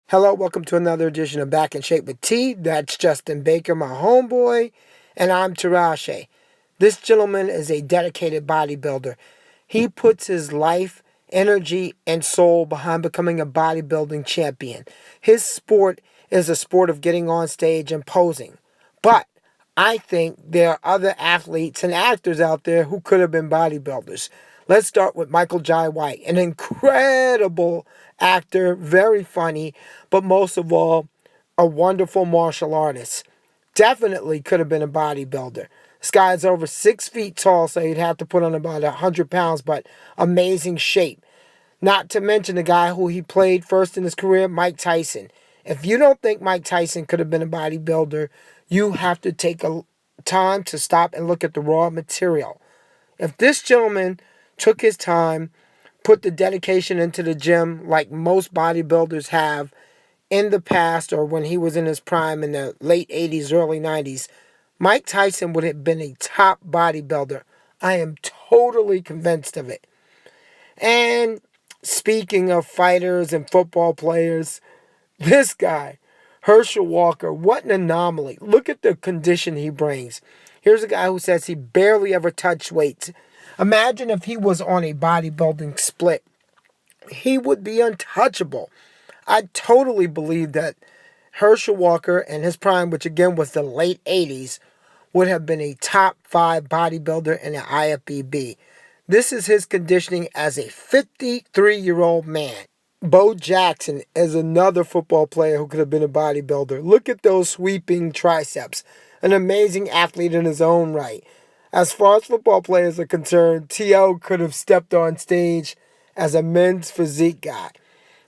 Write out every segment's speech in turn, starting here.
Hello, welcome to another edition of Back in Shape with T. That's Justin Baker, my homeboy, and I'm Tarache. This gentleman is a dedicated bodybuilder. He puts his life, energy, and soul behind becoming a bodybuilding champion. His sport is a sport of getting on stage and posing. But I think there are other athletes and actors out there who could have been bodybuilders. Let's start with Michael Jai White, an incredible actor, very funny, but most of all, a wonderful martial artist. Definitely could have been a bodybuilder. This guy's over 6 feet tall, so he'd have to put on about 100 pounds, but amazing shape. Not to mention the guy who he played first in his career, Mike Tyson. If you don't think Mike Tyson could have been a bodybuilder, you have to take a time to stop and look at the raw material. If this gentleman took his time, put the dedication into the gym like most bodybuilders have in the past or when he was in his prime in the late 80s, early 90s, Mike Tyson would have been a top bodybuilder. I am totally convinced of it. And speaking of fighters and football players, this guy, Herschel Walker, what an anomaly. Look at the condition he brings. Here's a guy who says he barely ever touched weights. Imagine if he was on a bodybuilding split. He would be untouchable. I totally believe that Herschel Walker in his prime, which again was the late 80s, would have been a top 5 bodybuilder in the IFBB. This is his conditioning as a 53-year-old man. Bo Jackson is another football player who could have been a bodybuilder. Look at those sweeping triceps. An amazing athlete in his own right. As far as football players are concerned, T.O. could have stepped on stage as a men's physique guy.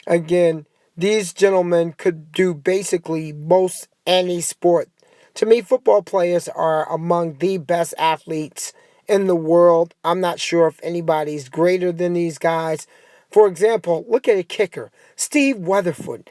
Again, these gentlemen could do basically most any sport. To me, football players are among the best athletes in the world. I'm not sure if anybody's greater than these guys. For example, look at a kicker, Steve Weatherford.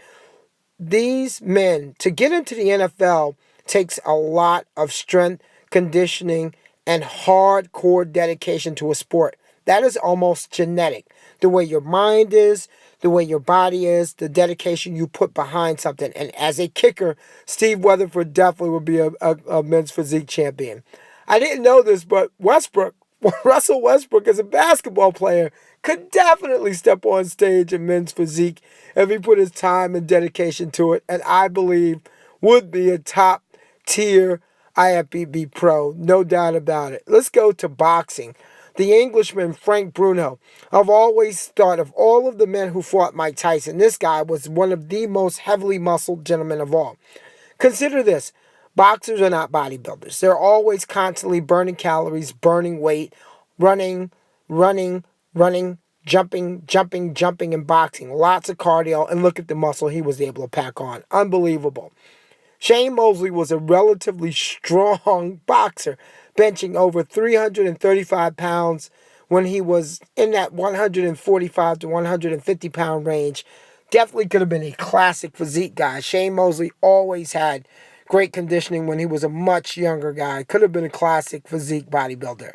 These men, to get into the NFL, takes a lot of strength, conditioning, and hardcore dedication to a sport. That is almost genetic. The way your mind is, the way your body is, the dedication you put behind something. And as a kicker, Steve Weatherford definitely would be a men's physique champion. I didn't know this, but Russell Westbrook, as a basketball player, could definitely step on stage in men's physique if he put his time and dedication to it. And I believe would be a top tier IFBB pro, no doubt about it. Let's go to boxing. The Englishman, Frank Bruno. I've always thought of all of the men who fought Mike Tyson, this guy was one of the most heavily muscled gentlemen of all. Consider this. Boxers are not bodybuilders. They're always constantly burning calories, burning weight, running, jumping in boxing. Lots of cardio, and look at the muscle he was able to pack on. Unbelievable. Shane Mosley was a relatively strong boxer, benching over 335 pounds when he was in that 145 to 150 pound range. Definitely could have been a classic physique guy. Shane Mosley always had great conditioning when he was a much younger guy. Could have been a classic physique bodybuilder.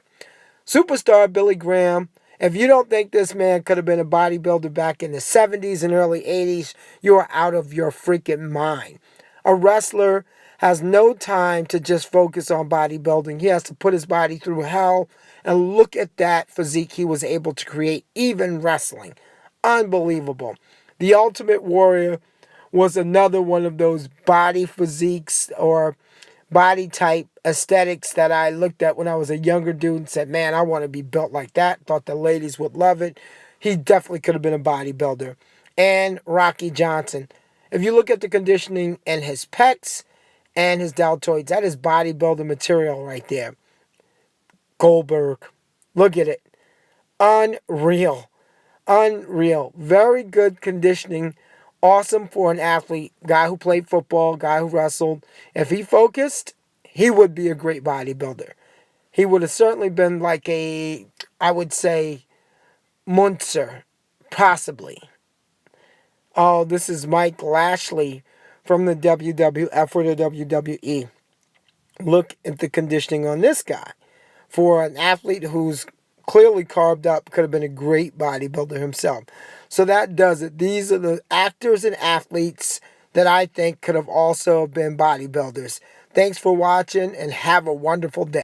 Superstar Billy Graham. If you don't think this man could have been a bodybuilder back in the 70s and early 80s, you are out of your freaking mind. A wrestler has no time to just focus on bodybuilding. He has to put his body through hell, and look at that physique he was able to create, even wrestling. Unbelievable. The Ultimate Warrior was another one of those body physiques or body type aesthetics that I looked at when I was a younger dude and said, man, I want to be built like that. Thought the ladies would love it. He definitely could have been a bodybuilder. And Rocky Johnson. If you look at the conditioning and his pecs and his deltoids, that is bodybuilder material right there. Goldberg. Look at it. Unreal. Unreal. Very good conditioning. Awesome for an athlete. Guy who played football, guy who wrestled. If he focused, he would be a great bodybuilder. He would have certainly been like I would say, Munzer. Possibly. Oh, this is Mike Lashley from the WWF or the WWE. Look at the conditioning on this guy. For an athlete who's clearly carved up, could have been a great bodybuilder himself. So that does it. These are the actors and athletes that I think could have also been bodybuilders. Thanks for watching and have a wonderful day.